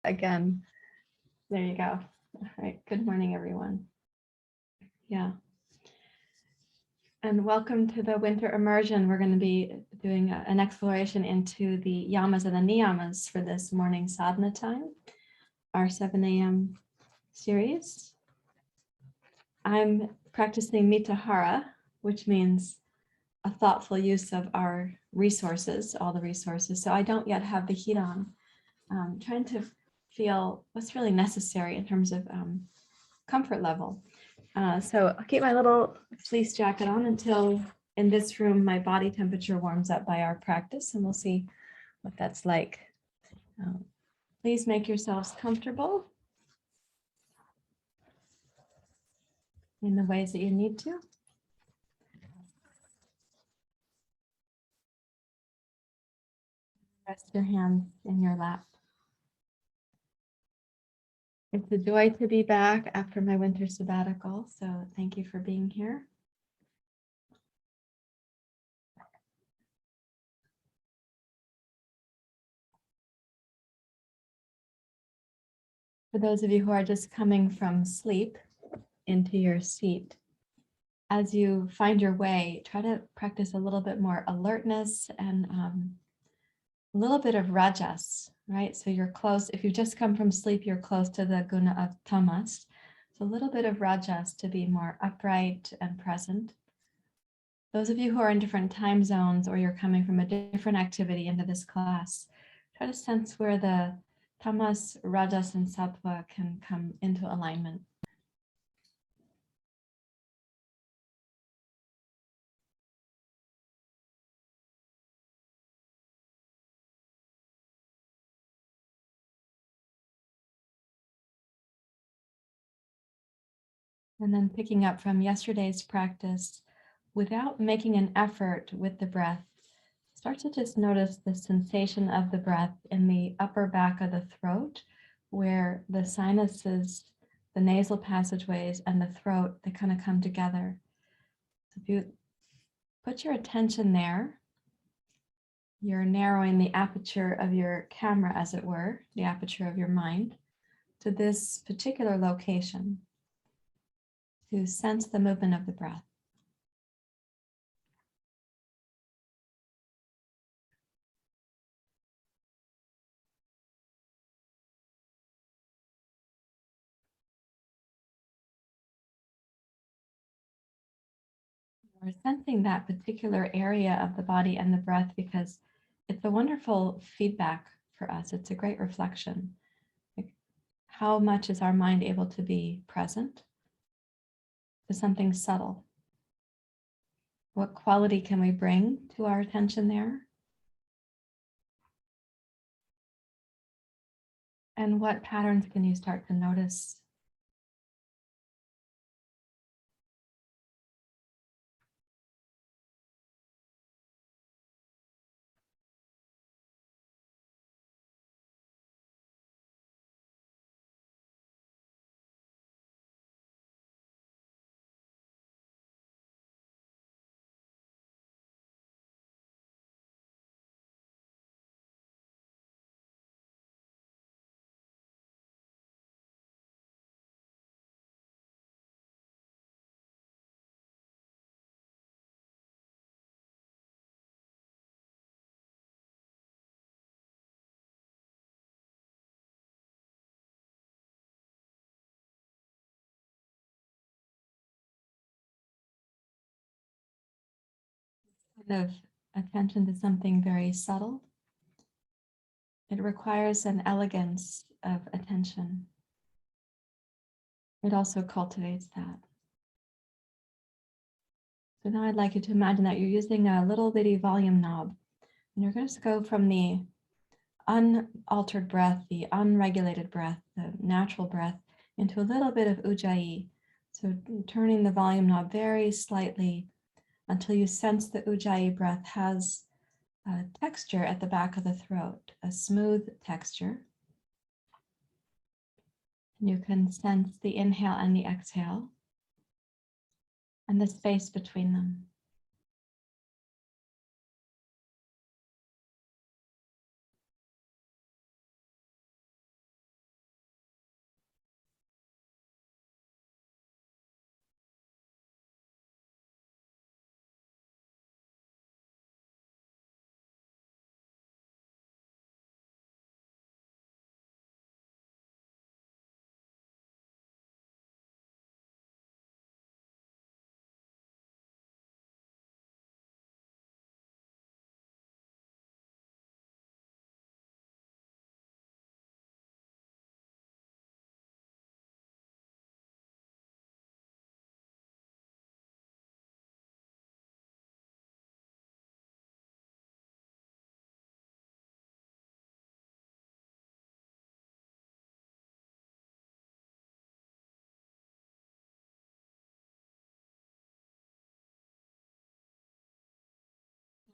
again. There you go. All right. Good morning, everyone. Yeah. And welcome to the winter immersion. We're going to be doing an exploration into the yamas and the niyamas for this morning sadhana time, our 7 a.m. series. I'm practicing mitahara, which means a thoughtful use of our resources, all the resources. So I don't yet have the heat on. Trying to feel what's really necessary in terms of comfort level. So I'll keep my little fleece jacket on until in this room my body temperature warms up by our practice, and we'll see what that's like. Please make yourselves comfortable in the ways that you need to. Rest your hands in your lap. It's a joy to be back after my winter sabbatical, so thank you for being here. For those of you who are just coming from sleep into your seat, as you find your way, try to practice a little bit more alertness and a little bit of rajas, right? So you're close. If you just come from sleep, you're close to the guna of tamas. So a little bit of rajas to be more upright and present. Those of you who are in different time zones or you're coming from a different activity into this class, try to sense where the tamas, rajas, and sattva can come into alignment. And then picking up from yesterday's practice, without making an effort with the breath, start to just notice the sensation of the breath in the upper back of the throat, where the sinuses, the nasal passageways, and the throat, they kind of come together. So if you put your attention there, you're narrowing the aperture of your camera, as it were, the aperture of your mind, to this particular location, to sense the movement of the breath. We're sensing that particular area of the body and the breath because it's a wonderful feedback for us. It's a great reflection. Like, how much is our mind able to be present to something subtle? What quality can we bring to our attention there? And what patterns can you start to notice? Kind of attention to something very subtle. It requires an elegance of attention. It also cultivates that. So now I'd like you to imagine that you're using a little bitty volume knob, and you're going to go from the unaltered breath, the unregulated breath, the natural breath, into a little bit of Ujjayi. So turning the volume knob very slightly until you sense the Ujjayi breath has a texture at the back of the throat, a smooth texture. And you can sense the inhale and the exhale and the space between them.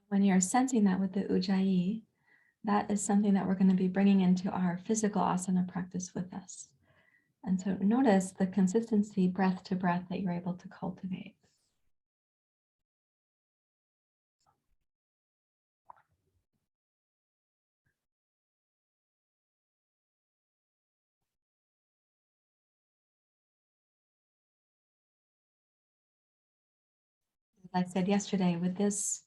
When you're sensing that with the Ujjayi, that is something that we're going to be bringing into our physical asana practice with us. And so notice the consistency, breath to breath, that you're able to cultivate. As I said yesterday, with this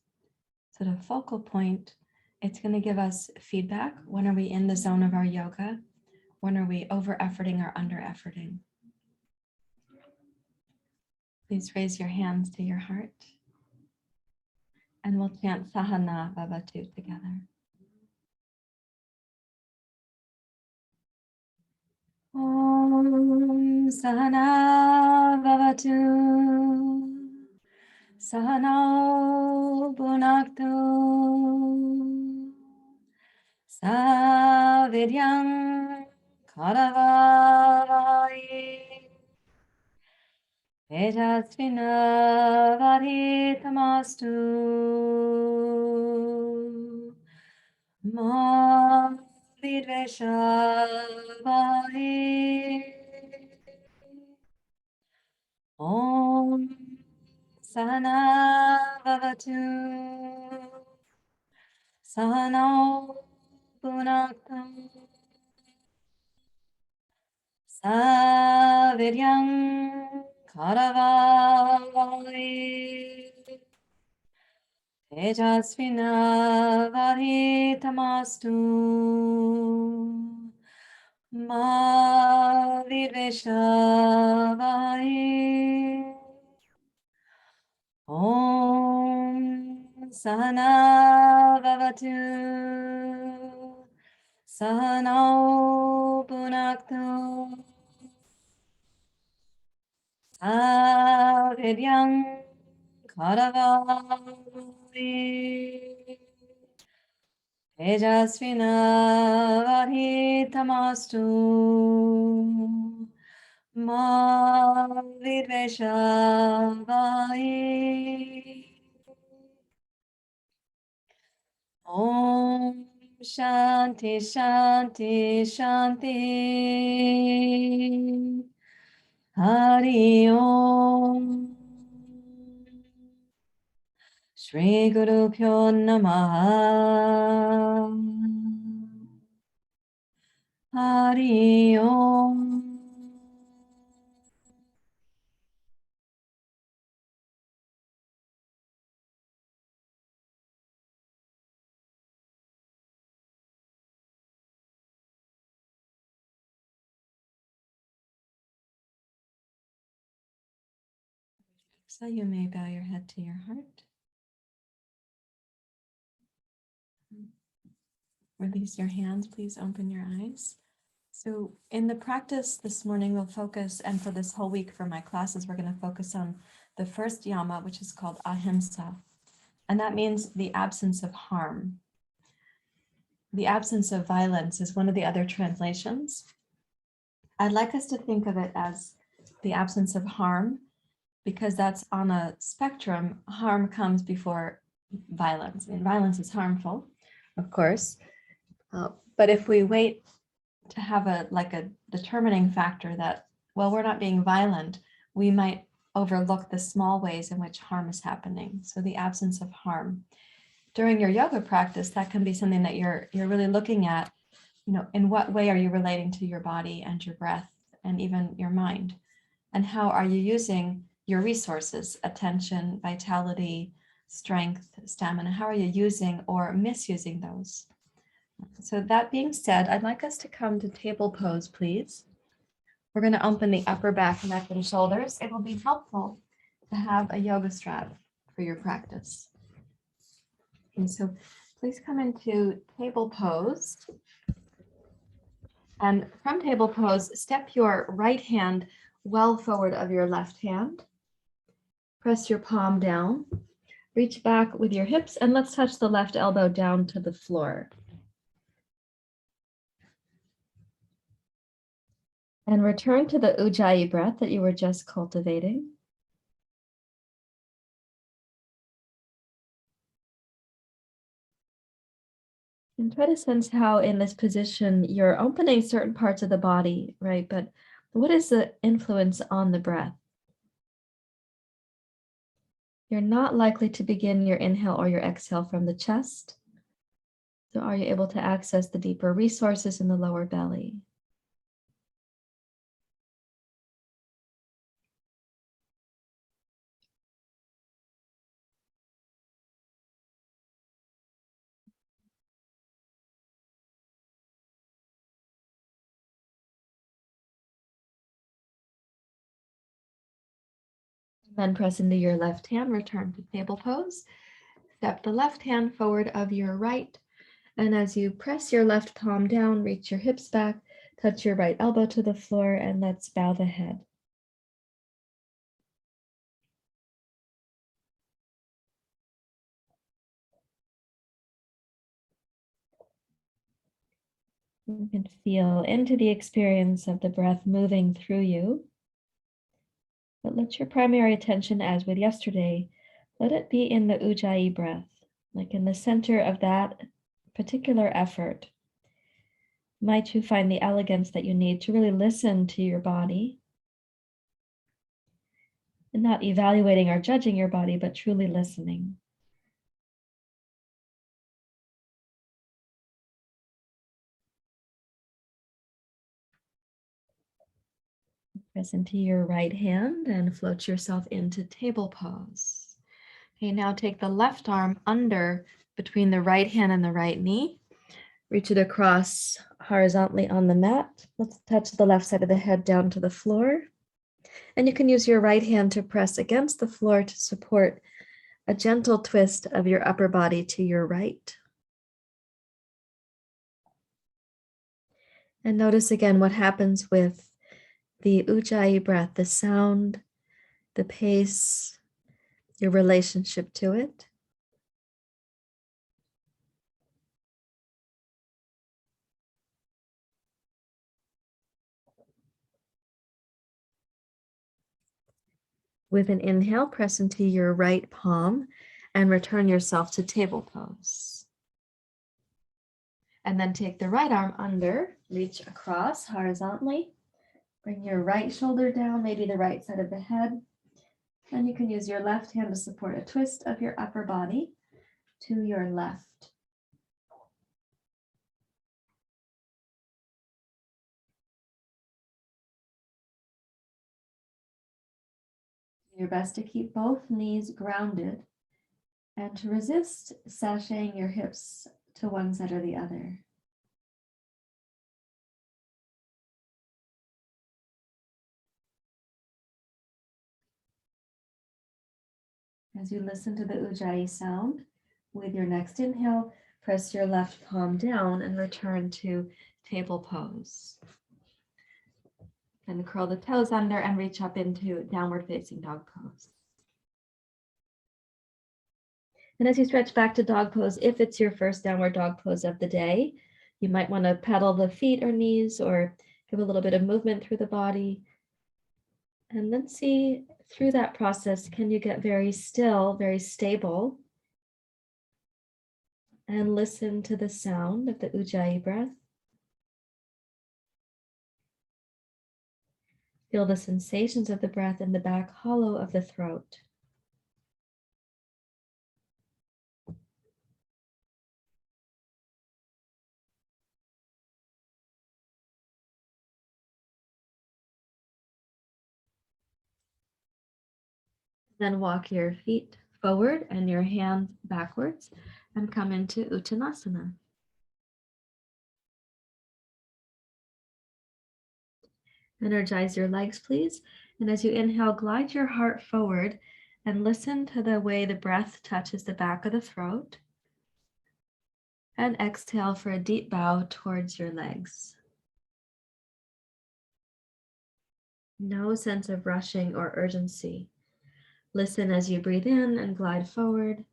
sort of focal point, it's going to give us feedback. When are we in the zone of our yoga? When are we over-efforting or under-efforting? Please raise your hands to your heart. And we'll chant Sahana Vavatu together. Om Sahana Vavatu. Sahana Bhunaktu. Saviryam Karavavai. Tejasvinavadhitamastu. Ma Vidveshavai. Om Sahana Vavatu. Sahana Bhunaktu. Saviryam Karavavai. Tejasvinavadhitamastu. Ma Vidveshavai. Om Sahana Vavatu. Sahana Bhunaktu. Saviryam Karavavai. Tejasvinavadhitamastu. Ma Vidveshavai. Om Shanti Shanti Shanti. Hari Om. Shri Guru Pyo Namaha. Hari Om. So you may bow your head to your heart. Release your hands, please open your eyes. So in the practice this morning, we'll focus, and for this whole week for my classes, we're going to focus on the first yama, which is called Ahimsa. And that means the absence of harm. The absence of violence is one of the other translations. I'd like us to think of it as the absence of harm, because that's on a spectrum. Harm comes before violence. I mean, violence is harmful, of course. But if we wait to have a determining factor that, well, we're not being violent, we might overlook the small ways in which harm is happening. So the absence of harm. During your yoga practice, that can be something that you're really looking at, in what way are you relating to your body and your breath and even your mind? And how are you using your resources, attention, vitality, strength, stamina? How are you using or misusing those? So that being said, I'd like us to come to table pose, please. We're going to open the upper back, neck, and shoulders. It will be helpful to have a yoga strap for your practice. And so please come into table pose. And from table pose, step your right hand well forward of your left hand. Press your palm down. Reach back with your hips, and let's touch the left elbow down to the floor. And return to the Ujjayi breath that you were just cultivating. And try to sense how in this position you're opening certain parts of the body, right? But what is the influence on the breath? You're not likely to begin your inhale or your exhale from the chest. So are you able to access the deeper resources in the lower belly? Then press into your left hand, return to table pose. Step the left hand forward of your right. And as you press your left palm down, reach your hips back, touch your right elbow to the floor, and let's bow the head. You can feel into the experience of the breath moving through you. But let your primary attention, as with yesterday, let it be in the Ujjayi breath, like in the center of that particular effort. Might you find the elegance that you need to really listen to your body and not evaluating or judging your body, but truly listening. Press into your right hand and float yourself into table pose. Okay, now take the left arm under between the right hand and the right knee. Reach it across horizontally on the mat. Let's touch the left side of the head down to the floor. And you can use your right hand to press against the floor to support a gentle twist of your upper body to your right. And notice again what happens with the Ujjayi breath, the sound, the pace, your relationship to it. With an inhale, press into your right palm and return yourself to table pose. And then take the right arm under, reach across horizontally. Bring your right shoulder down, maybe the right side of the head. And you can use your left hand to support a twist of your upper body to your left. Do your best to keep both knees grounded and to resist sashaying your hips to one side or the other. As you listen to the Ujjayi sound, with your next inhale, press your left palm down and return to table pose. And curl the toes under and reach up into downward facing dog pose. And as you stretch back to dog pose, if it's your first downward dog pose of the day, you might want to pedal the feet or knees or give a little bit of movement through the body. And then see through that process, can you get very still, very stable, and listen to the sound of the Ujjayi breath. Feel the sensations of the breath in the back hollow of the throat. Then walk your feet forward and your hands backwards and come into Uttanasana. Energize your legs, please. And as you inhale, glide your heart forward and listen to the way the breath touches the back of the throat. And exhale for a deep bow towards your legs. No sense of rushing or urgency. Listen as you breathe in and glide forward.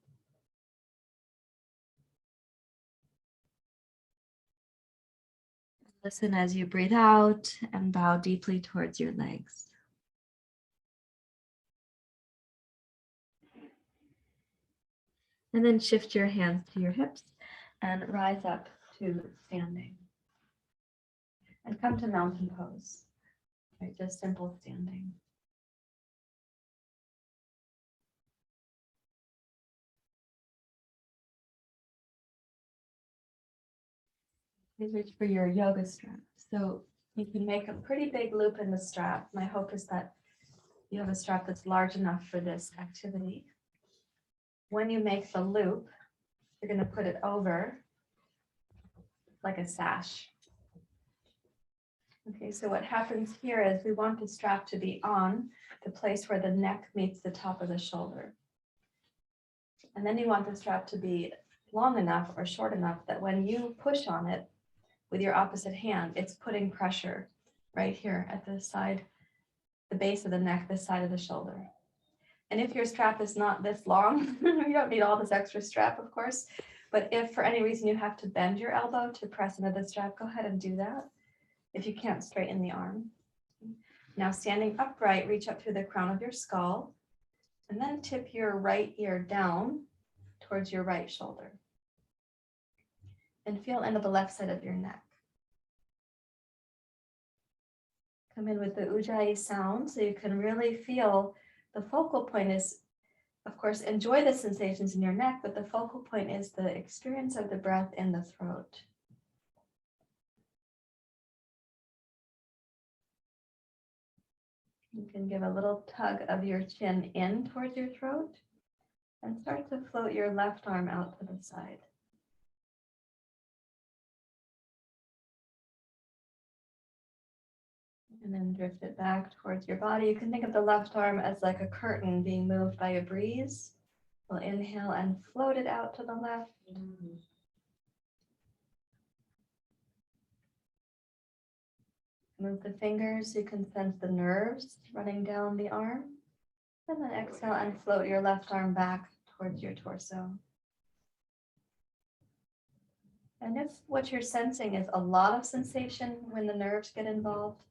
Listen as you breathe out and bow deeply towards your legs. And then shift your hands to your hips and rise up to standing. And come to mountain pose, right? Just simple standing. Please reach for your yoga strap. So you can make a pretty big loop in the strap. My hope is that you have a strap that's large enough for this activity. When you make the loop, you're going to put it over like a sash. Okay, so what happens here is we want the strap to be on the place where the neck meets the top of the shoulder. And then you want the strap to be long enough or short enough that when you push on it with your opposite hand, it's putting pressure right here at the side, the base of the neck, this side of the shoulder. And if your strap is not this long, you don't need all this extra strap, of course. But if for any reason you have to bend your elbow to press into the strap, go ahead and do that. If you can't straighten the arm. Now standing upright, reach up through the crown of your skull and then tip your right ear down towards your right shoulder. And feel into the left side of your neck. Come in with the Ujjayi sound so you can really feel the focal point is, of course, enjoy the sensations in your neck, but the focal point is the experience of the breath in the throat. You can give a little tug of your chin in towards your throat and start to float your left arm out to the side. And then drift it back towards your body. You can think of the left arm as like a curtain being moved by a breeze. We'll inhale and float it out to the left. Move the fingers so you can sense the nerves running down the arm. And then exhale and float your left arm back towards your torso. And if what you're sensing is a lot of sensation when the nerves get involved,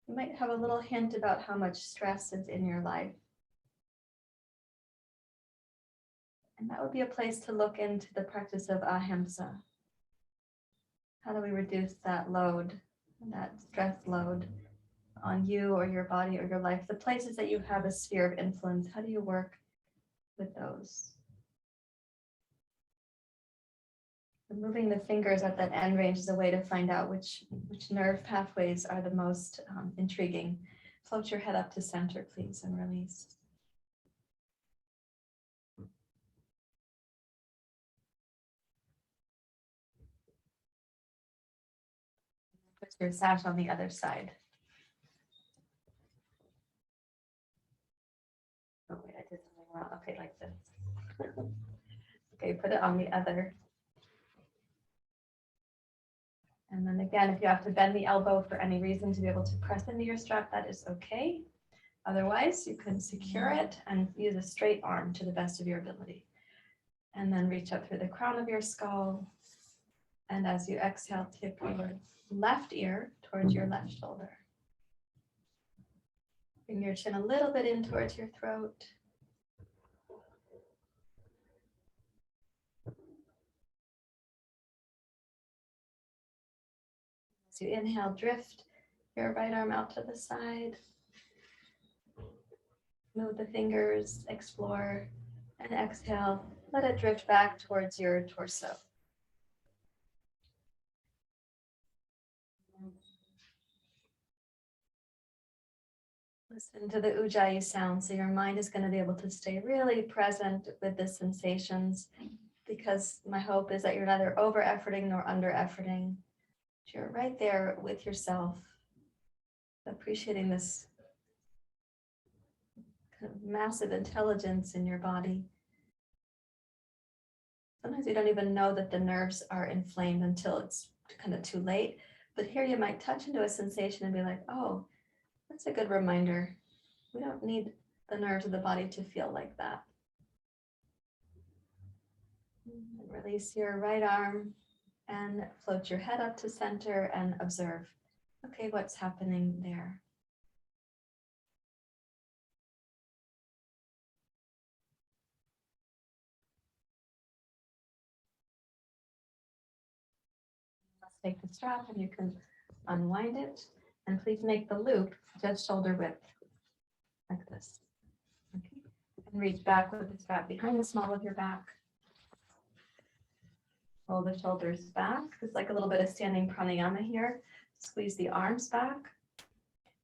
you might have a little hint about how much stress is in your life. And that would be a place to look into the practice of Ahimsa. How do we reduce that load, that stress load on you or your body or your life? The places that you have a sphere of influence, how do you work with those? And moving the fingers at that end range is a way to find out which nerve pathways are the most intriguing. Float your head up to center, please, and release. Put your sash on the other side. Oh, wait, I did something wrong. Okay, like this. Okay, put it on the other. And then again, if you have to bend the elbow for any reason to be able to press into your strap, that is okay. Otherwise, you can secure it and use a straight arm to the best of your ability. And then reach up through the crown of your skull. And as you exhale, tip your left ear towards your left shoulder. Bring your chin a little bit in towards your throat. As you inhale, drift your right arm out to the side. Move the fingers, explore, and exhale. Let it drift back towards your torso. Listen to the Ujjayi sound, so your mind is going to be able to stay really present with the sensations, because my hope is that you're neither over-efforting nor under-efforting. You're right there with yourself, appreciating this kind of massive intelligence in your body. Sometimes you don't even know that the nerves are inflamed until it's kind of too late. But here you might touch into a sensation and be like, oh, that's a good reminder. We don't need the nerves of the body to feel like that. And release your right arm and float your head up to center and observe. Okay, what's happening there? take the strap and you can unwind it. And please make the loop just shoulder width, like this. Okay. And reach back with the strap behind the small of your back. Roll the shoulders back. It's like a little bit of standing pranayama here. Squeeze the arms back.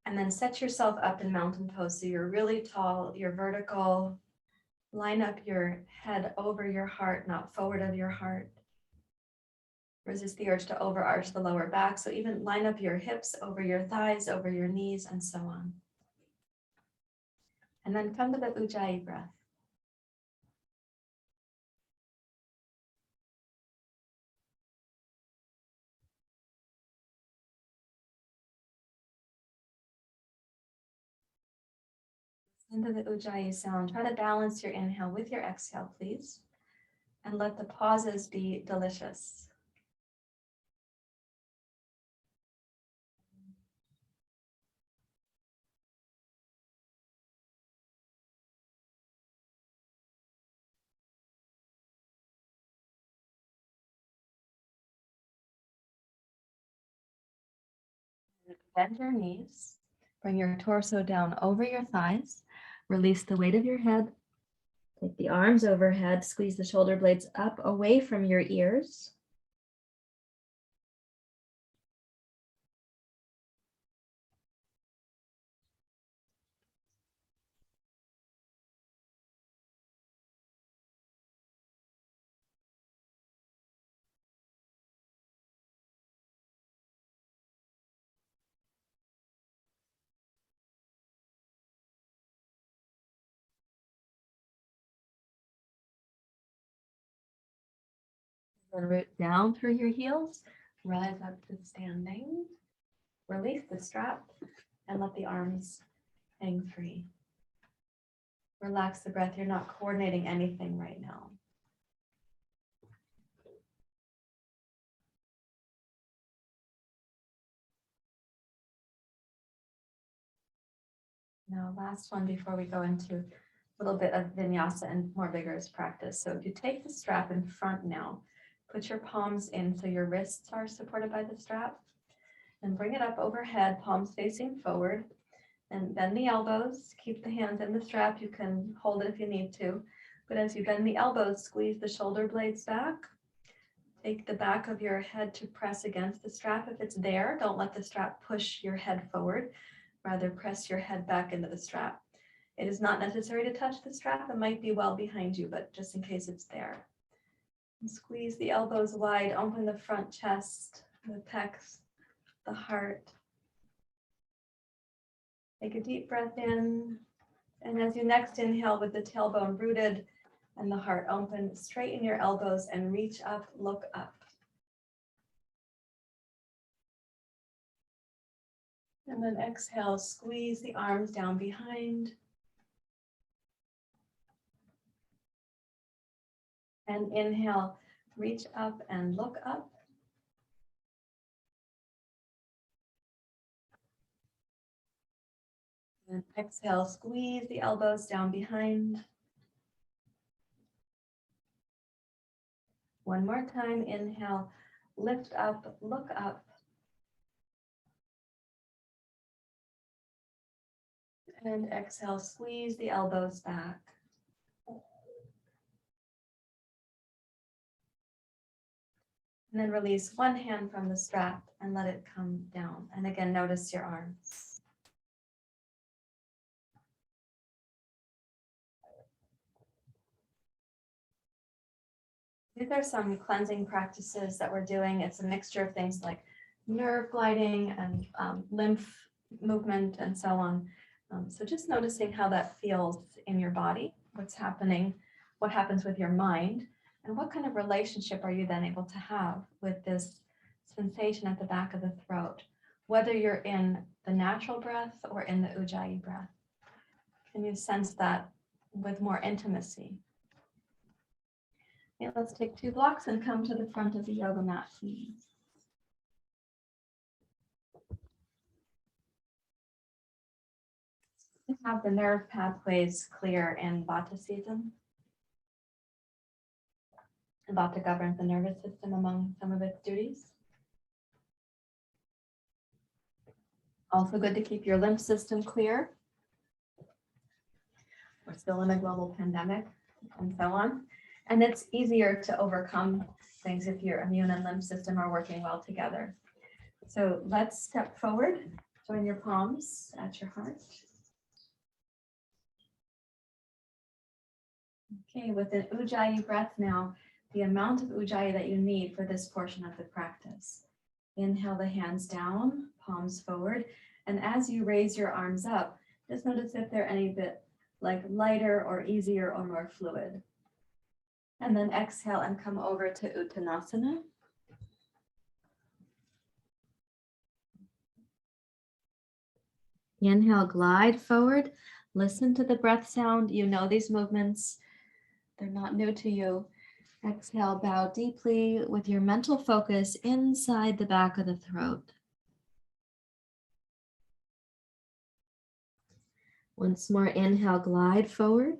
And then set yourself up in mountain pose. So you're really tall, you're vertical. Line up your head over your heart, not forward of your heart. Resist the urge to overarch the lower back. So even line up your hips over your thighs, over your knees, and so on. And then come to the Ujjayi breath. Into the Ujjayi sound. Try to balance your inhale with your exhale, please. And let the pauses be delicious. Bend your knees. Bring your torso down over your thighs. Release the weight of your head. Take the arms overhead. Squeeze the shoulder blades up away from your ears. Then root down through your heels. Rise up to standing. Release the strap and let the arms hang free. Relax the breath. You're not coordinating anything right now. Now, last one before we go into a little bit of vinyasa and more vigorous practice. So if you take the strap in front now, put your palms in so your wrists are supported by the strap, and bring it up overhead, palms facing forward, and bend the elbows. Keep the hands in the strap. You can hold it if you need to, but as you bend the elbows, squeeze the shoulder blades back. Take the back of your head to press against the strap. If it's there, don't let the strap push your head forward. Rather, press your head back into the strap. It is not necessary to touch the strap. It might be well behind you, but just in case it's there. And squeeze the elbows wide, open the front chest, the pecs, the heart. Take a deep breath in. And as you next inhale with the tailbone rooted and the heart open, straighten your elbows and reach up, look up. And then exhale, squeeze the arms down behind. And inhale, reach up and look up. And exhale, squeeze the elbows down behind. One more time, inhale, lift up, look up. And exhale, squeeze the elbows back. And then release one hand from the strap and let it come down. And again, notice your arms. These are some cleansing practices that we're doing. It's a mixture of things like nerve gliding and lymph movement and so on. So just noticing how that feels in your body, what's happening, what happens with your mind, and what kind of relationship are you then able to have with this sensation at the back of the throat, whether you're in the natural breath or in the Ujjayi breath. Can you sense that with more intimacy? Okay, let's take 2 blocks and come to the front of the yoga mat, please. Have the nerve pathways clear in vata season. Vata governs the nervous system among some of its duties. Also good to keep your lymph system clear. We're still in a global pandemic and so on. And it's easier to overcome things if your immune and lymph system are working well together. So let's step forward, join your palms at your heart. Okay, with an Ujjayi breath now, the amount of Ujjayi that you need for this portion of the practice. Inhale the hands down, palms forward. And as you raise your arms up, just notice if they're any bit like lighter or easier or more fluid. And then exhale and come over to Uttanasana. Inhale, glide forward. Listen to the breath sound. You know these movements. They're not new to you. Exhale, bow deeply with your mental focus inside the back of the throat. Once more, inhale, glide forward.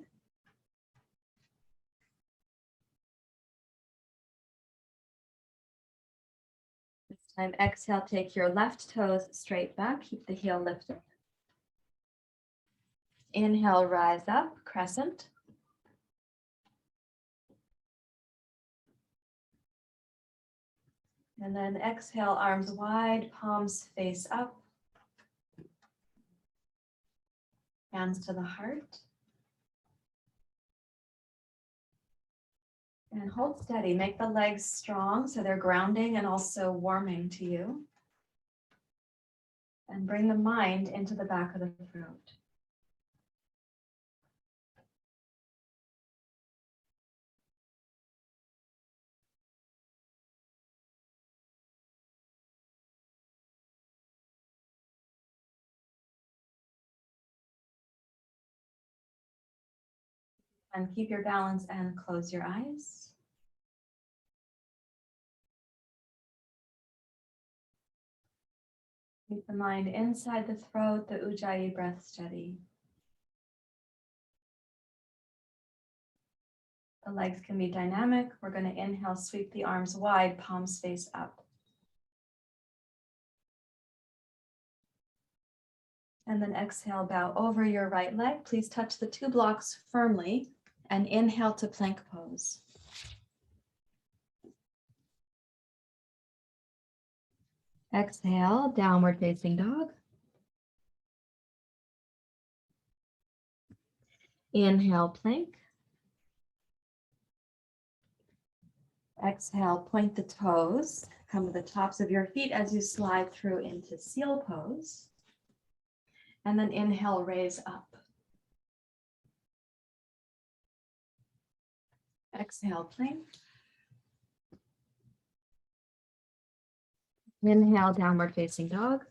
This time, exhale, take your left toes straight back. Keep the heel lifted. Inhale, rise up, crescent. And then exhale, arms wide, palms face up. Hands to the heart. And hold steady. Make the legs strong so they're grounding and also warming to you. And bring the mind into the back of the throat. And keep your balance and close your eyes. Keep the mind inside the throat, the Ujjayi breath steady. The legs can be dynamic. We're going to inhale, sweep the arms wide, palms face up. And then exhale, bow over your right leg. Please touch the two blocks firmly and inhale to plank pose. Exhale, downward facing dog. Inhale, plank. Exhale, point the toes. Come to the tops of your feet as you slide through into seal pose. And then inhale, raise up. Exhale, plank. Inhale, downward facing dog.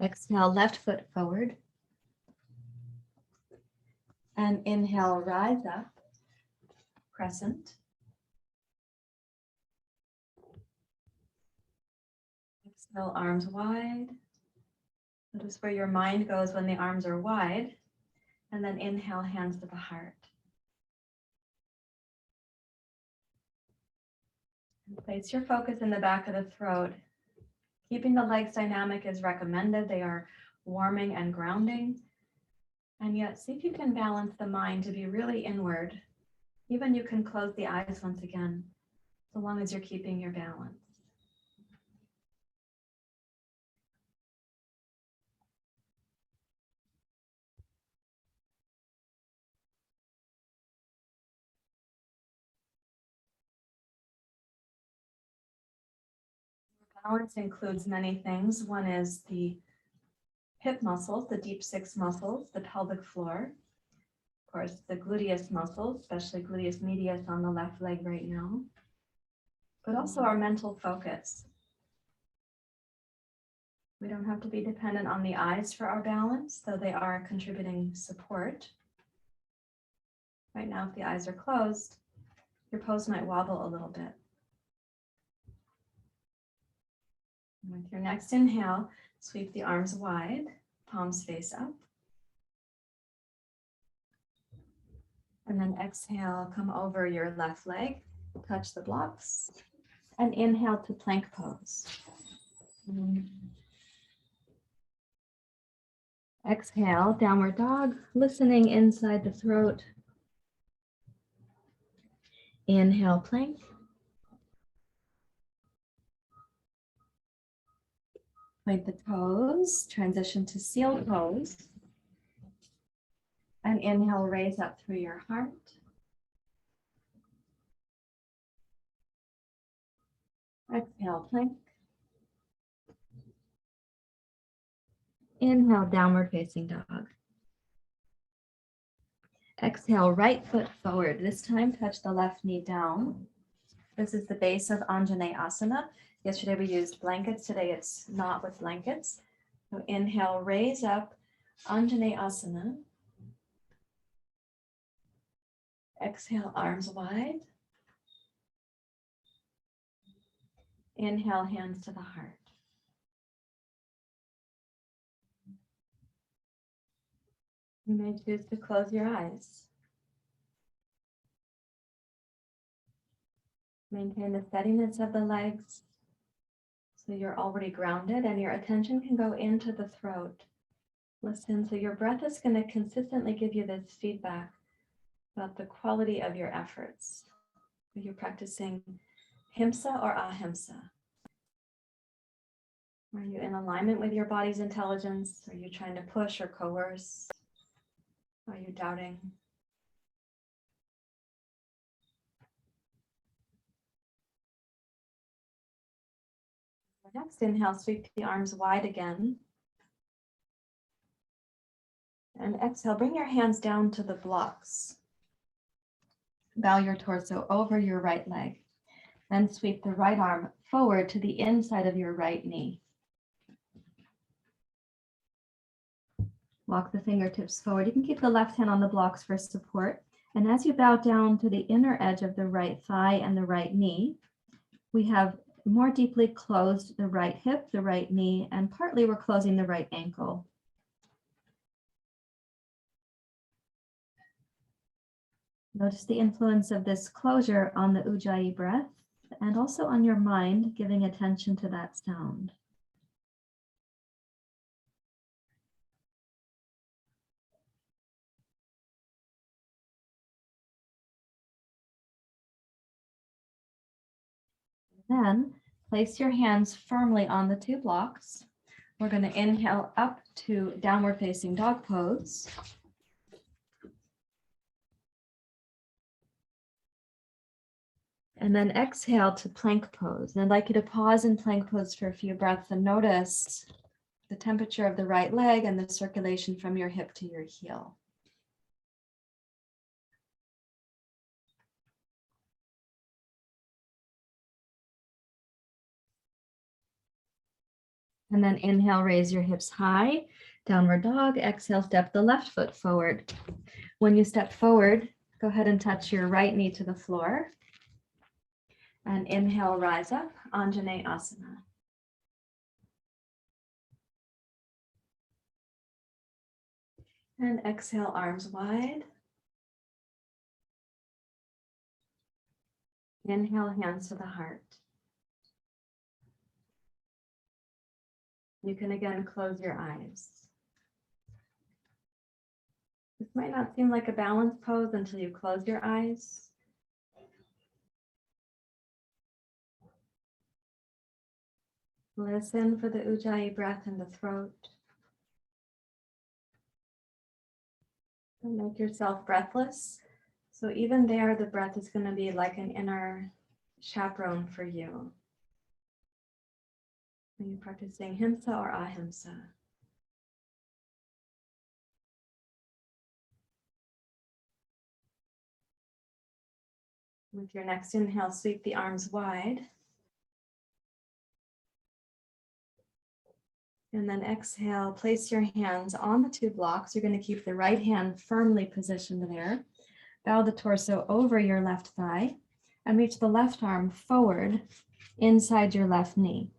Exhale, left foot forward. And inhale, rise up, crescent. Exhale, arms wide. Notice where your mind goes when the arms are wide. And then inhale, hands to the heart. And place your focus in the back of the throat. Keeping the legs dynamic is recommended. They are warming and grounding. And yet, see if you can balance the mind to be really inward. Even you can close the eyes once again, so long as you're keeping your balance. Balance includes many things. One is the hip muscles, the deep six muscles, the pelvic floor. Of course, the gluteus muscles, especially gluteus medius on the left leg right now. But also our mental focus. We don't have to be dependent on the eyes for our balance, though they are contributing support. Right now, if the eyes are closed, your pose might wobble a little bit. And with your next inhale, sweep the arms wide, palms face up. And then exhale, come over your left leg, touch the blocks, And inhale to plank pose. Exhale, downward dog, listening inside the throat. Inhale, plank. Point the toes, transition to seal pose. And inhale, raise up through your heart. Exhale, plank. Inhale, downward facing dog. Exhale, right foot forward. This time, touch the left knee down. This is the base of anjaneyasana. Yesterday we used blankets. Today it's not with blankets. So inhale, raise up, anjaneyasana. Exhale, arms wide. Inhale, hands to the heart. You may choose to close your eyes. Maintain the steadiness of the legs so you're already grounded and your attention can go into the throat. Listen, so your breath is going to consistently give you this feedback about the quality of your efforts. Are you practicing Ahimsa or Ahimsa? Are you in alignment with your body's intelligence? Are you trying to push or coerce? Are you doubting? Next inhale, sweep the arms wide again. And exhale, bring your hands down to the blocks. Bow your torso over your right leg. Then sweep the right arm forward to the inside of your right knee. Walk the fingertips forward. You can keep the left hand on the blocks for support. And as you bow down to the inner edge of the right thigh and the right knee, we have more deeply closed the right hip, the right knee, and partly we're closing the right ankle. Notice the influence of this closure on the Ujjayi breath and also on your mind, giving attention to that sound. Then place your hands firmly on the two blocks. We're going to inhale up to downward facing dog pose. And then exhale to plank pose. And I'd like you to pause in plank pose for a few breaths and notice the temperature of the right leg and the circulation from your hip to your heel. And then inhale, raise your hips high, downward dog. Exhale, step the left foot forward. When you step forward, go ahead and touch your right knee to the floor. And inhale, rise up, anjaneyasana. And exhale, arms wide. Inhale, hands to the heart. You can again close your eyes. This might not seem like a balanced pose until you close your eyes. Listen for the Ujjayi breath in the throat. Don't make yourself breathless. So even there, the breath is going to be like an inner chaperone for you. Are you practicing Ahimsa or Ahimsa? With your next inhale, sweep the arms wide. And then exhale, place your hands on the two blocks. You're going to keep the right hand firmly positioned there. Bow the torso over your left thigh and reach the left arm forward inside your left knee.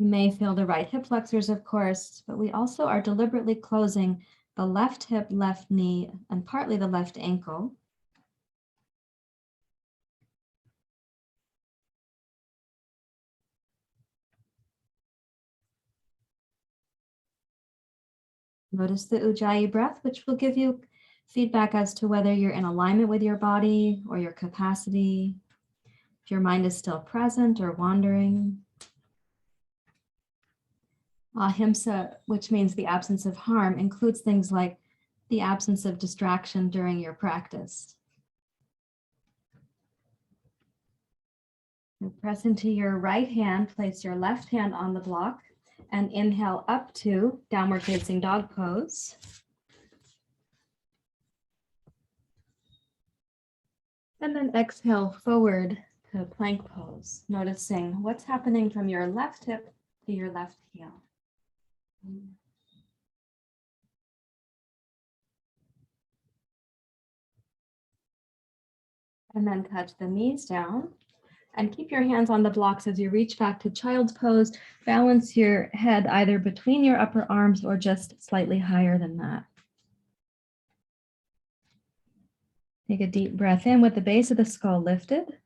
You may feel the right hip flexors, of course, but we also are deliberately closing the left hip, left knee, and partly the left ankle. Notice the Ujjayi breath, which will give you feedback as to whether you're in alignment with your body or your capacity, if your mind is still present or wandering. Ahimsa, which means the absence of harm, includes things like the absence of distraction during your practice. And press into your right hand, place your left hand on the block, and inhale up to downward facing dog pose. And then exhale forward to plank pose, noticing what's happening from your left hip to your left heel. And then touch the knees down and keep your hands on the blocks as you reach back to child's pose. Balance your head either between your upper arms or just slightly higher than that. Take a deep breath in with the base of the skull lifted.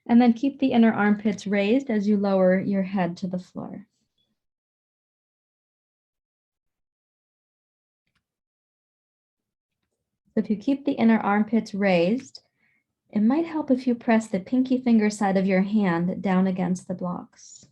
And then keep the inner armpits raised as you lower your head to the floor. So if you keep the inner armpits raised, it might help if you press the pinky finger side of your hand down against the blocks.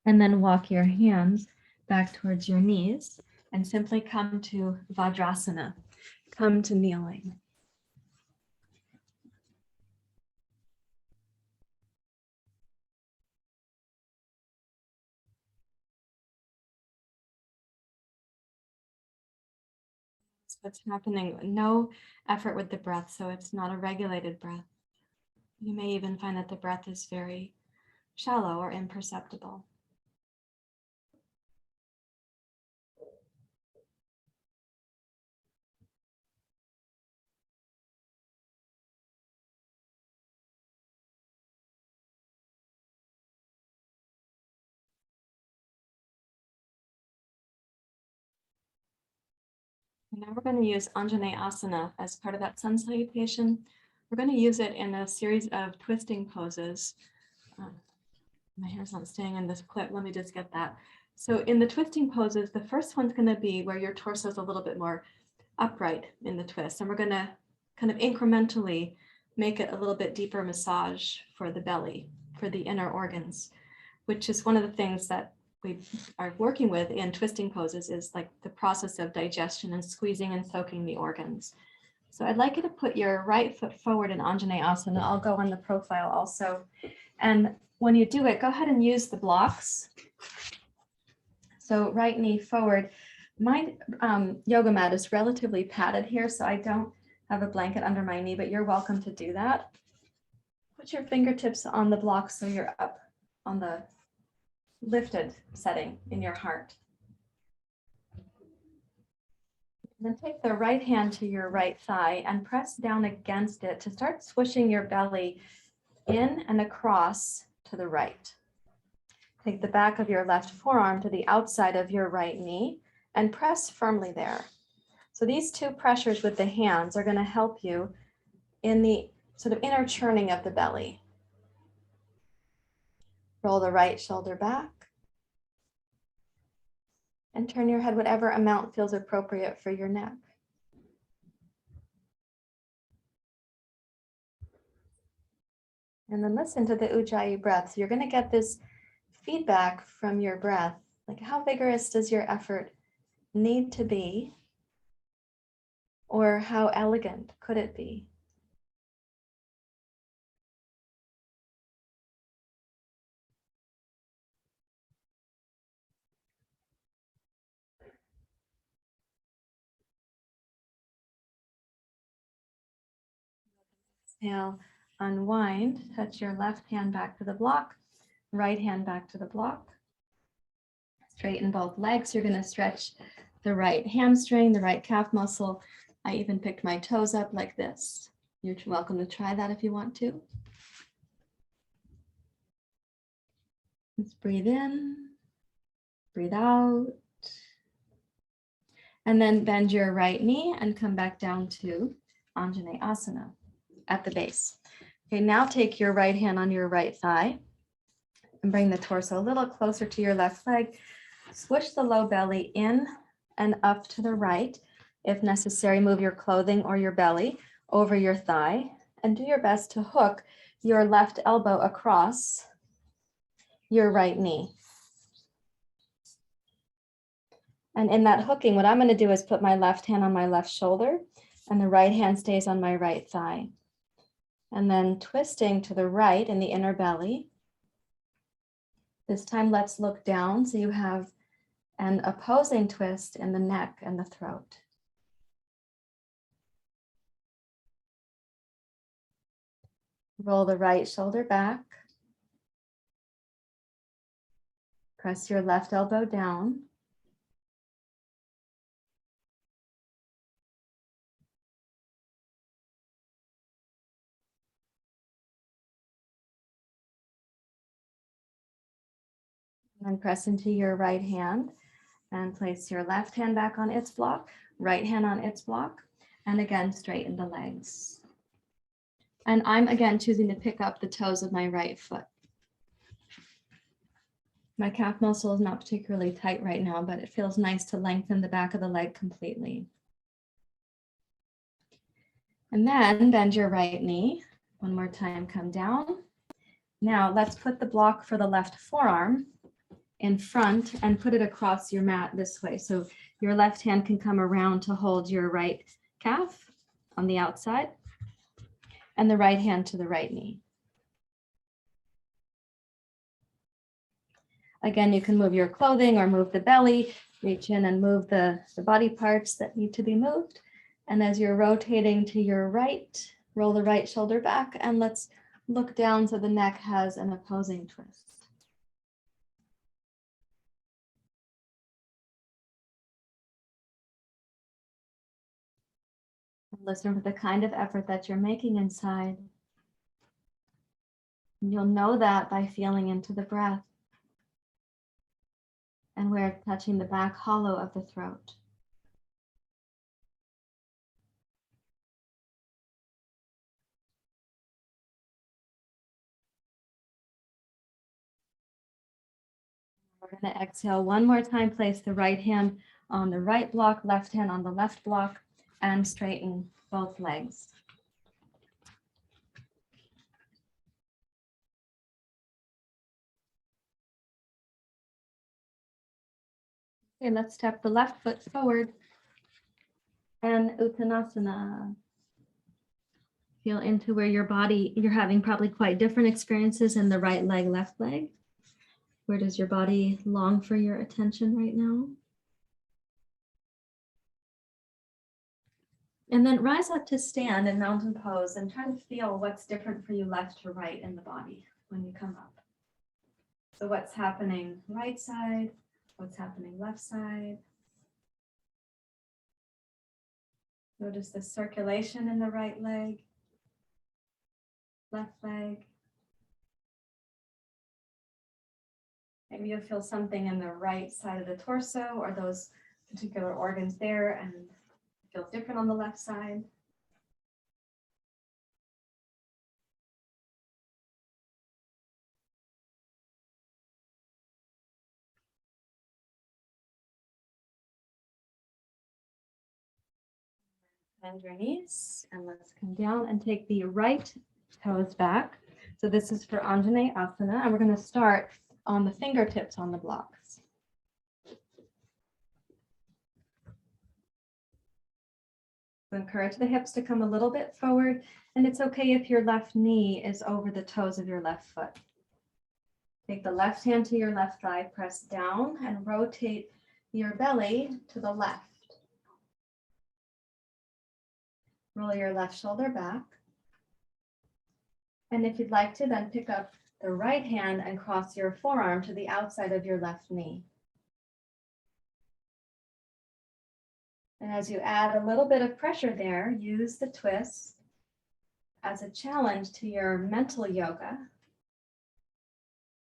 And then walk your hands back towards your knees and simply come to Vajrasana, come to kneeling. What's happening? No effort with the breath, so it's not a regulated breath. You may even find that the breath is very shallow or imperceptible. Now we're going to use anjaneyasana as part of that sun salutation. We're going to use it in a series of twisting poses. My hair's not staying in this clip. Let me just get that. So in the twisting poses, the first one's going to be where your torso is a little bit more upright in the twist. And we're going to kind of incrementally make it a little bit deeper massage for the belly, for the inner organs, which is one of the things that we are working with in twisting poses is like the process of digestion and squeezing and soaking the organs. So I'd like you to put your right foot forward in Anjaneyasana. I'll go on the profile also. And when you do it, go ahead and use the blocks. So right knee forward. My yoga mat is relatively padded here, so I don't have a blanket under my knee, but you're welcome to do that. Put your fingertips on the blocks so you're up on the lifted setting in your heart. And then take the right hand to your right thigh and press down against it to start swishing your belly in and across to the right. Take the back of your left forearm to the outside of your right knee and press firmly there. So these two pressures with the hands are going to help you in the sort of inner churning of the belly. Roll the right shoulder back and turn your head whatever amount feels appropriate for your neck. And then listen to the Ujjayi breath. So you're going to get this feedback from your breath. Like how vigorous does your effort need to be? Or how elegant could it be? Exhale, unwind, touch your left hand back to the block, right hand back to the block. Straighten both legs. You're going to stretch the right hamstring, the right calf muscle, I even picked my toes up like this. You're welcome to try that if you want to. Let's breathe in, breathe out. And then bend your right knee and come back down to anjaneyasana at the base. Okay, now take your right hand on your right thigh and bring the torso a little closer to your left leg. Switch the low belly in and up to the right. If necessary, move your clothing or your belly over your thigh and do your best to hook your left elbow across your right knee. And in that hooking, what I'm going to do is put my left hand on my left shoulder and the right hand stays on my right thigh. And then twisting to the right in the inner belly. This time, let's look down so you have an opposing twist in the neck and the throat. Roll the right shoulder back. Press your left elbow down. And press into your right hand and place your left hand back on its block, right hand on its block, and again, straighten the legs. And I'm again choosing to pick up the toes of my right foot. My calf muscle is not particularly tight right now, but it feels nice to lengthen the back of the leg completely. And then bend your right knee. One more time, come down. Now let's put the block for the left forearm in front and put it across your mat this way. So your left hand can come around to hold your right calf on the outside and the right hand to the right knee. Again, you can move your clothing or move the belly, reach in and move the body parts that need to be moved. And as you're rotating to your right, roll the right shoulder back and let's look down so the neck has an opposing twist. Listen for the kind of effort that you're making inside. And you'll know that by feeling into the breath and where it's touching the back hollow of the throat. We're going to exhale one more time. Place the right hand on the right block, left hand on the left block, and straighten both legs. Okay, let's step the left foot forward and Uttanasana. Feel into where your body, you're having probably quite different experiences in the right leg, left leg. Where does your body long for your attention right now? And then rise up to stand in mountain pose and try to feel what's different for you left to right in the body when you come up. So what's happening right side, what's happening left side. Notice the circulation in the right leg, left leg. Maybe you'll feel something in the right side of the torso or those particular organs there and it feels different on the left side. Bend your knees and let's come down and take the right toes back. So this is for anjaneyasana and we're going to start on the fingertips on the blocks. So encourage the hips to come a little bit forward and it's okay if your left knee is over the toes of your left foot. Take the left hand to your left thigh, press down and rotate your belly to the left. Roll your left shoulder back. And if you'd like to, then pick up the right hand and cross your forearm to the outside of your left knee. And as you add a little bit of pressure there, use the twist as a challenge to your mental yoga.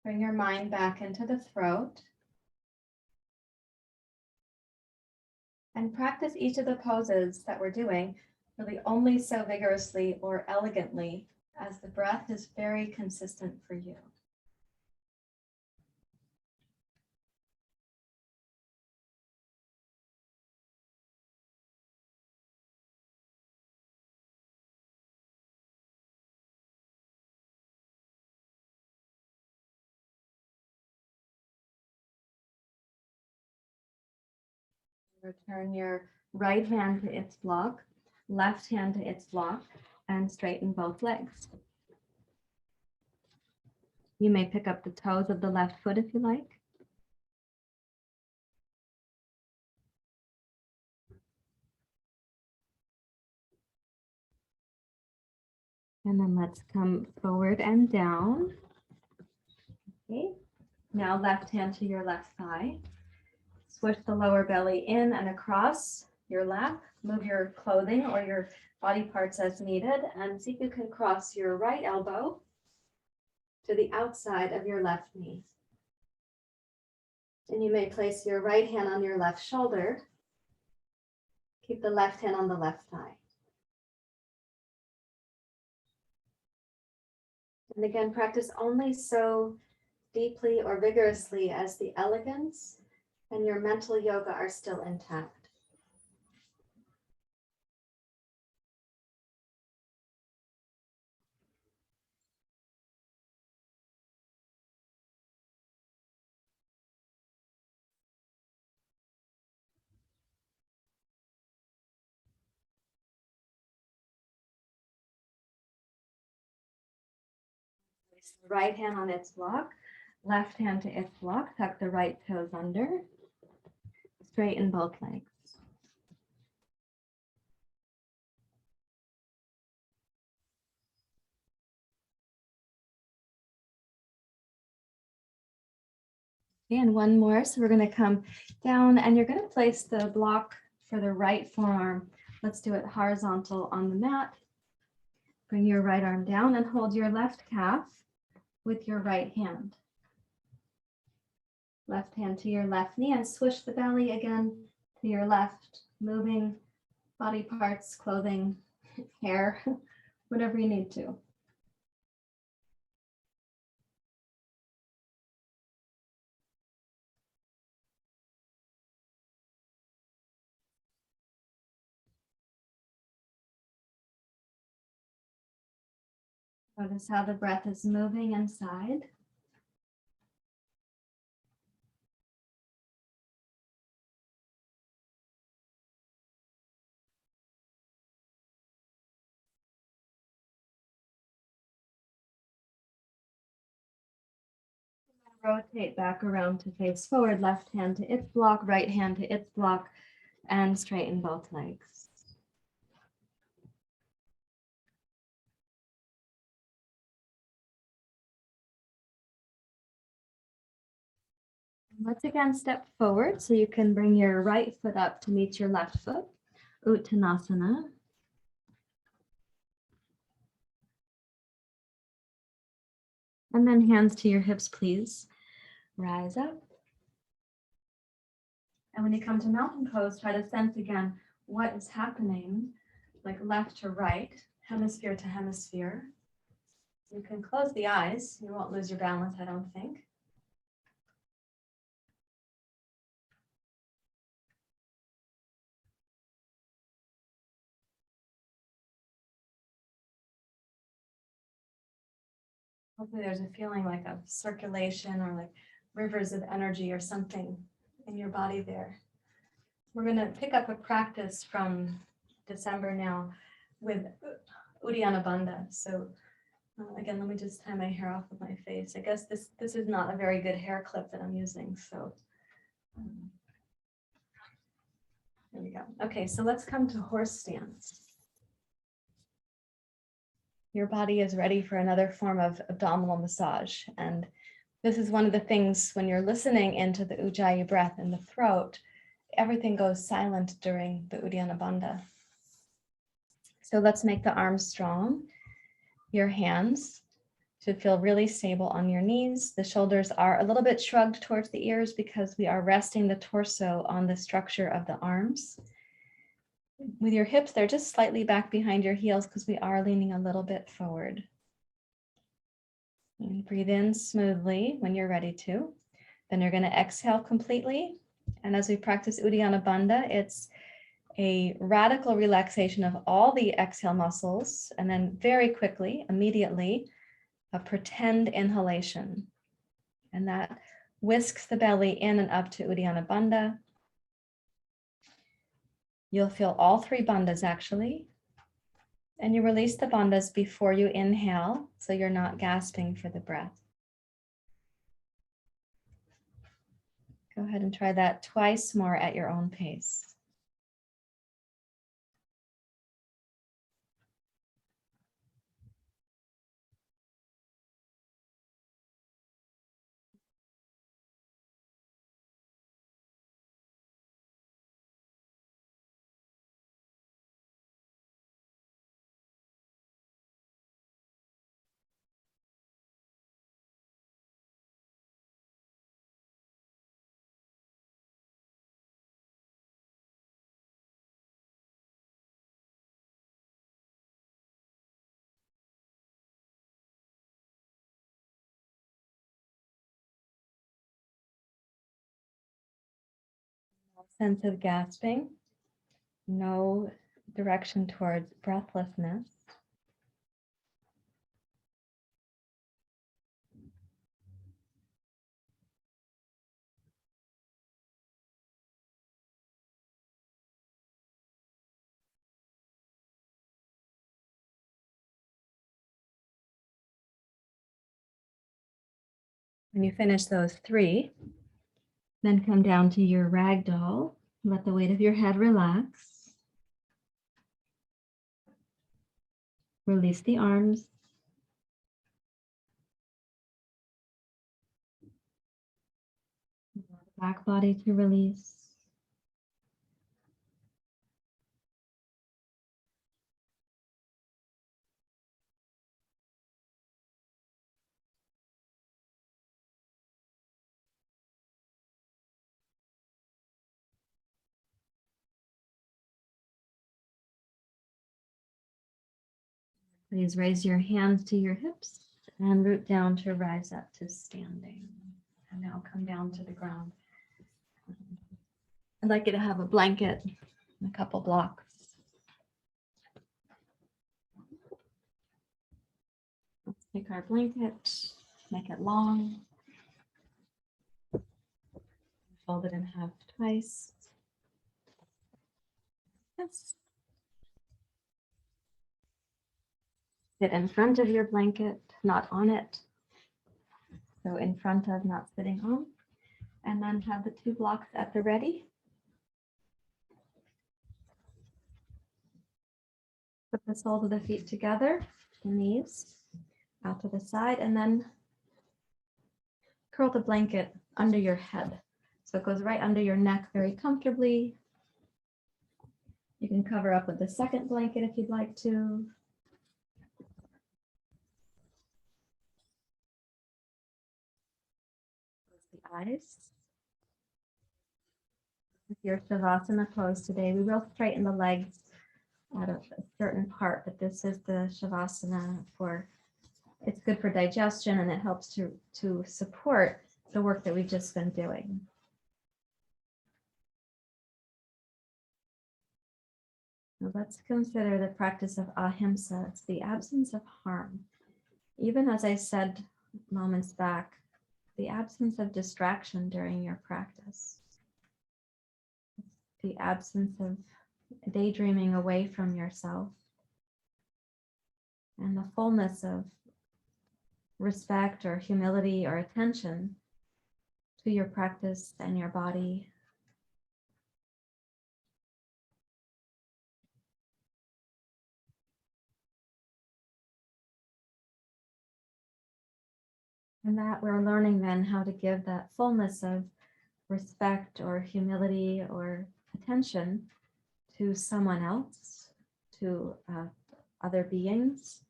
Bring your mind back into the throat. And practice each of the poses that we're doing really only so vigorously or elegantly as the breath is very consistent for you. Return your right hand to its block, left hand to its block, and straighten both legs. You may pick up the toes of the left foot if you like. And then let's come forward and down. Okay. Now left hand to your left thigh. Swish the lower belly in and across your lap. Move your clothing or your body parts as needed, and see if you can cross your right elbow to the outside of your left knee. And you may place your right hand on your left shoulder. Keep the left hand on the left thigh. And again, practice only so deeply or vigorously as the elegance and your mental yoga are still intact. Place the right hand on its block, left hand to its block, tuck the right toes under, straighten both legs. And one more. So we're going to come down and you're going to place the block for the right forearm. Let's do it horizontal on the mat. Bring your right arm down and hold your left calf with your right hand. Left hand to your left knee and swish the belly again to your left, moving body parts, clothing, hair, whatever you need to. Notice how the breath is moving inside. Rotate back around to face forward, left hand to its block, right hand to its block, and straighten both legs. Let's again step forward so you can bring your right foot up to meet your left foot, Uttanasana. And then hands to your hips, please. Rise up. And when you come to mountain pose, try to sense again what is happening, like left to right, hemisphere to hemisphere. You can close the eyes. You won't lose your balance, I don't think. Hopefully there's a feeling like of circulation or like rivers of energy or something in your body there. We're going to pick up a practice from December now with Uddiyana Bandha. So again, let me just tie my hair off of my face. I guess this is not a very good hair clip that I'm using. So there we go. Okay, so let's come to horse stance. Your body is ready for another form of abdominal massage. And this is one of the things when you're listening into the Ujjayi breath in the throat, everything goes silent during the Uddiyana Bandha. So let's make the arms strong. Your hands should feel really stable on your knees. The shoulders are a little bit shrugged towards the ears because we are resting the torso on the structure of the arms. With your hips, they're just slightly back behind your heels because we are leaning a little bit forward. And breathe in smoothly when you're ready to. Then you're going to exhale completely. And as we practice Uddiyana Bandha, it's a radical relaxation of all the exhale muscles, and then very quickly, immediately, a pretend inhalation. And that whisks the belly in and up to Uddiyana Bandha. You'll feel all three bandhas actually. And you release the bandhas before you inhale, so you're not gasping for the breath. Go ahead and try that twice more at your own pace. Sense of gasping, no direction towards breathlessness. When you finish those three, then come down to your ragdoll. Let the weight of your head relax. Release the arms. Back body to release. Please raise your hands to your hips and root down to rise up to standing. And now come down to the ground. I'd like you to have a blanket and a couple blocks. Let's take our blanket, make it long. Fold it in half twice. Yes. Sit in front of your blanket, not on it. So in front of, not sitting on. And then have the two blocks at the ready. Put the soles of the feet together, the knees out to the side, and then curl the blanket under your head. So it goes right under your neck very comfortably. You can cover up with the second blanket if you'd like to. Close the eyes. With your savasana pose today, we will straighten the legs at a certain part, but this is the shavasana for, it's good for digestion and it helps to support the work that we've just been doing. Now let's consider the practice of ahimsa. It's the absence of harm. Even as I said moments back, the absence of distraction during your practice. The absence of daydreaming away from yourself. And the fullness of respect or humility or attention to your practice and your body. And that we're learning then how to give that fullness of respect or humility or attention to someone else, to other beings,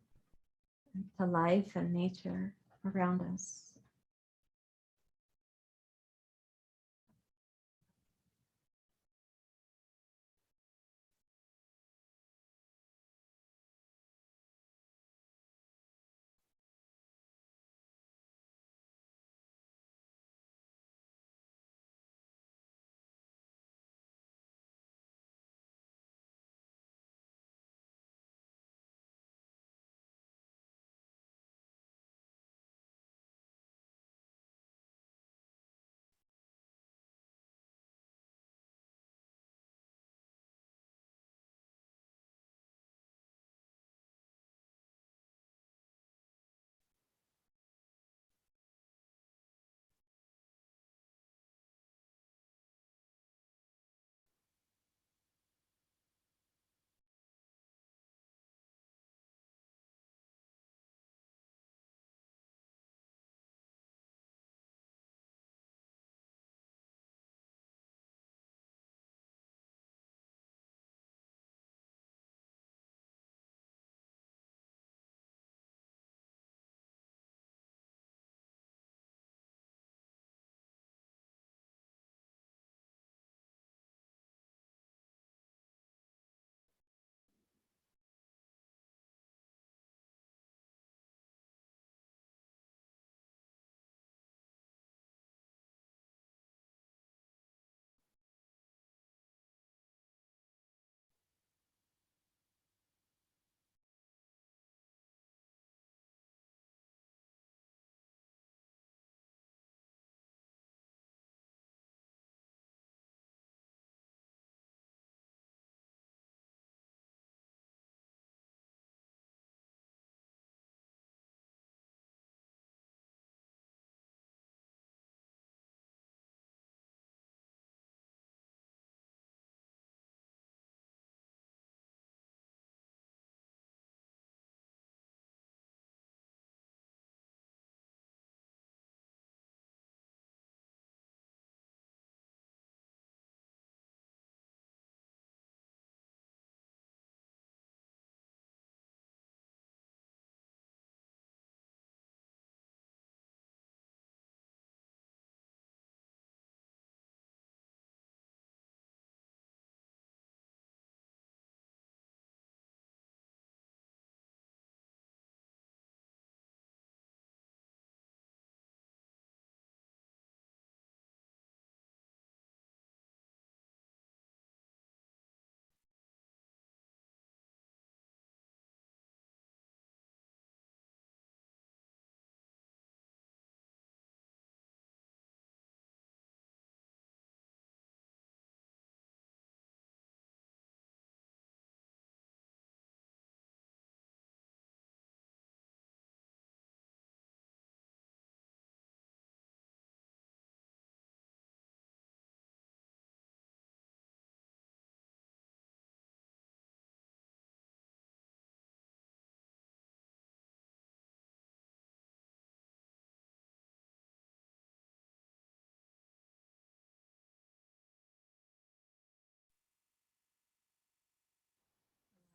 to life and nature around us.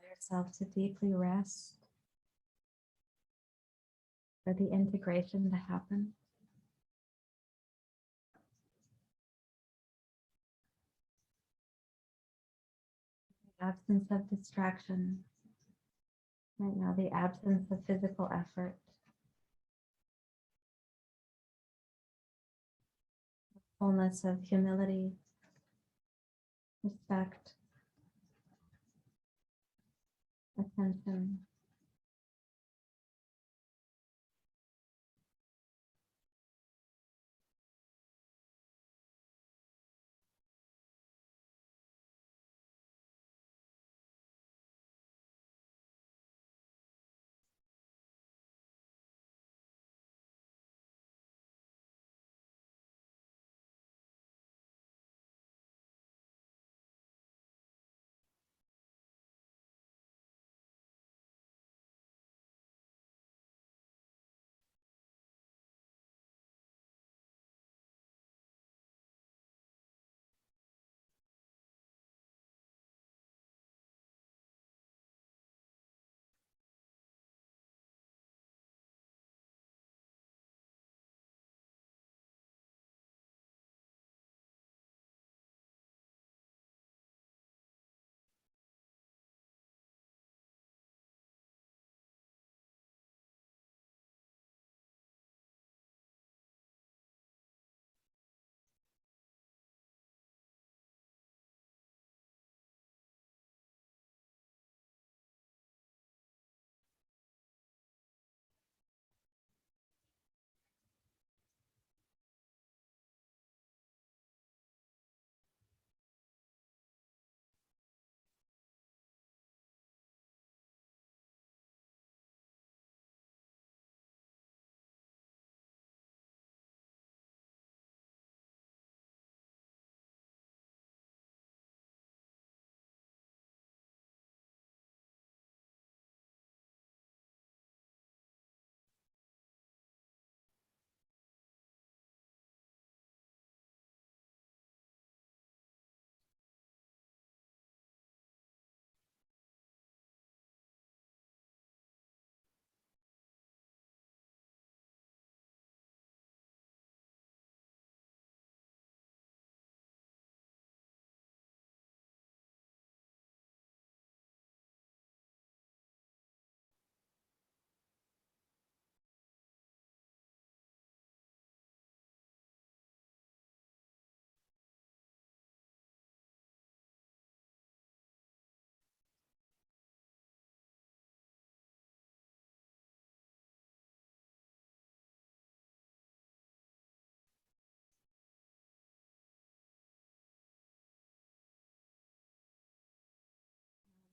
Allow yourself to deeply rest for the integration to happen. The absence of distraction. Right now, the absence of physical effort. Fullness of humility, respect, attention.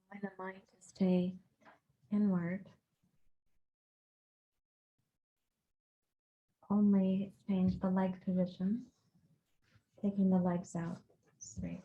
Allowing the mind to stay inward. Only change the leg position, taking the legs out straight.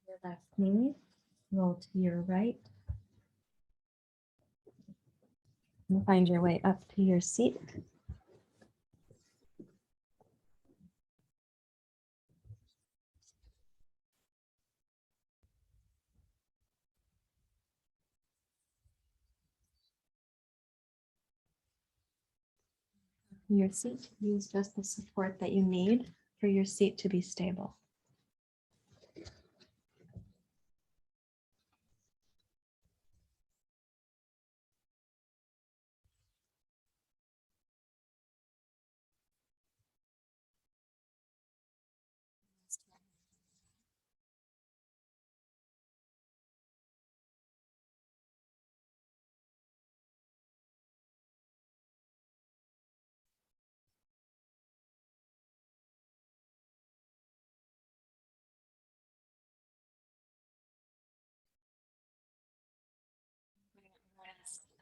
Your left knee, roll to your right. And find your way up to your seat. Your seat, use just the support that you need for your seat to be stable.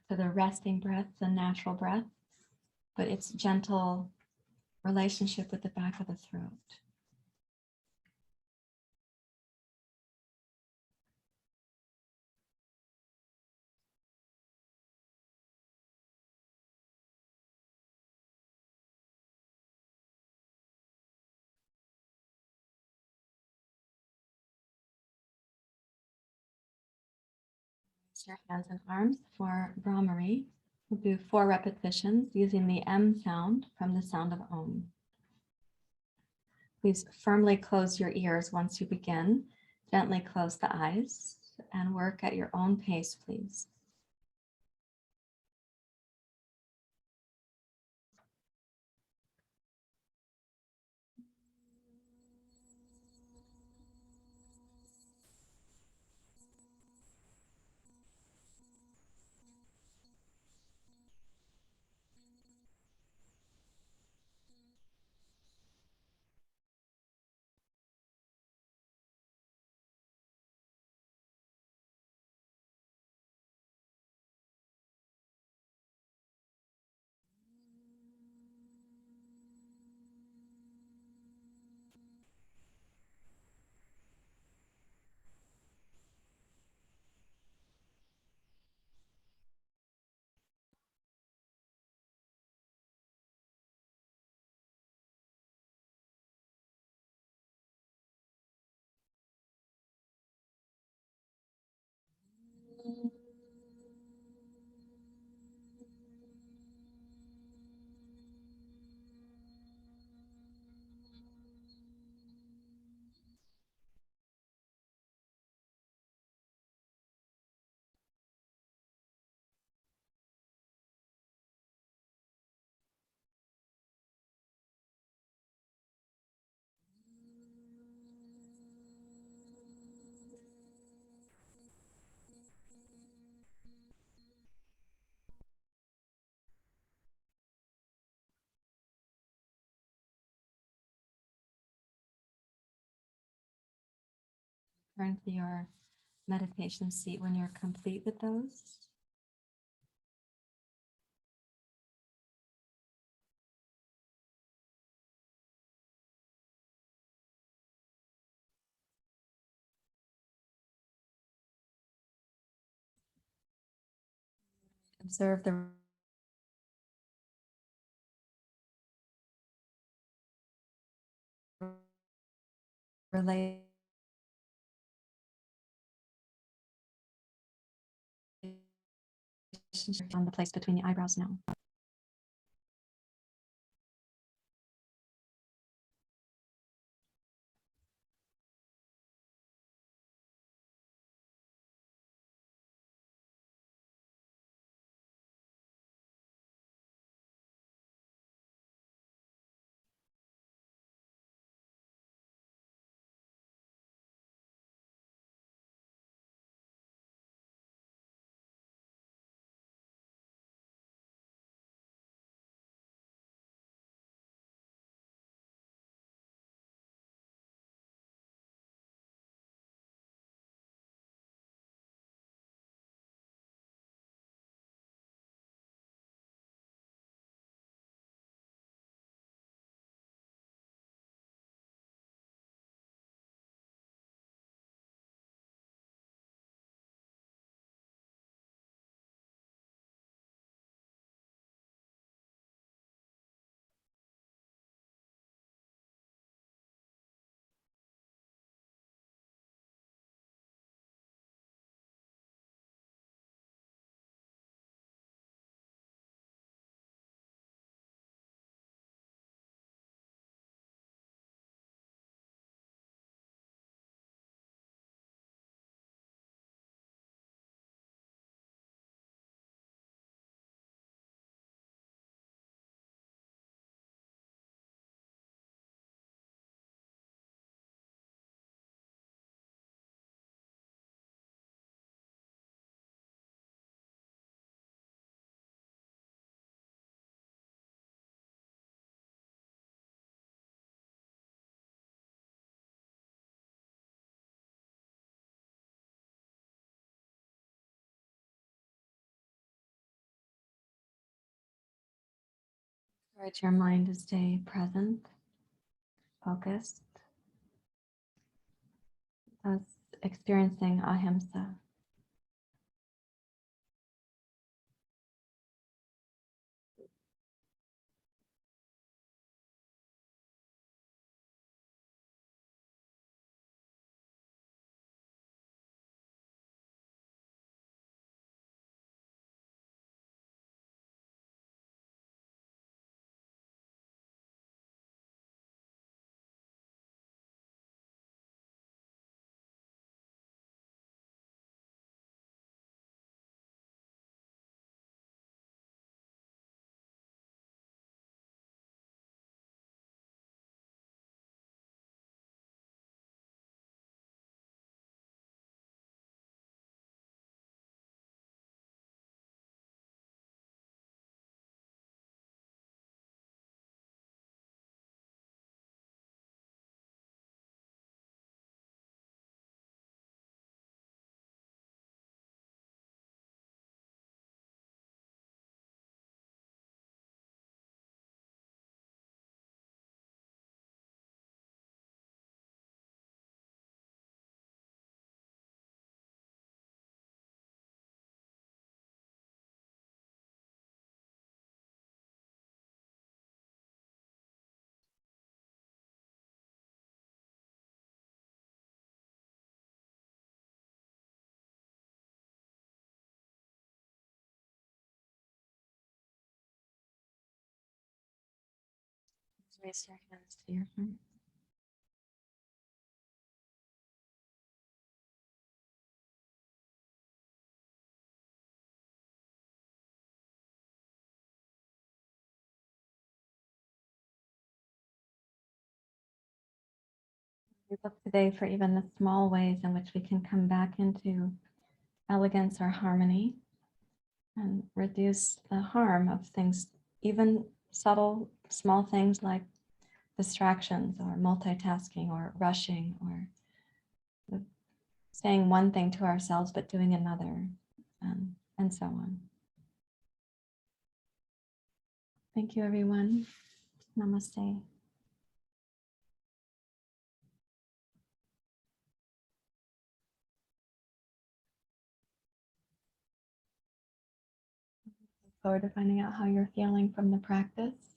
For the resting breath, the natural breath, but its gentle relationship with the back of the throat. Raise your hands and arms for Bhramari. We'll do 4 repetitions using the M sound from the sound of Om. Please firmly close your ears once you begin. Gently close the eyes and work at your own pace, please. Turn to your meditation seat when you're complete with those. Observe the relationship on the place between the eyebrows now. Encourage your mind to stay present, focused, as experiencing ahimsa. Raise your hands to your heart. We look today for even the small ways in which we can come back into elegance or harmony and reduce the harm of things, even subtle, small things like distractions or multitasking or rushing or saying one thing to ourselves but doing another, and so on. Thank you, everyone. Namaste. Look forward to finding out how you're feeling from the practice.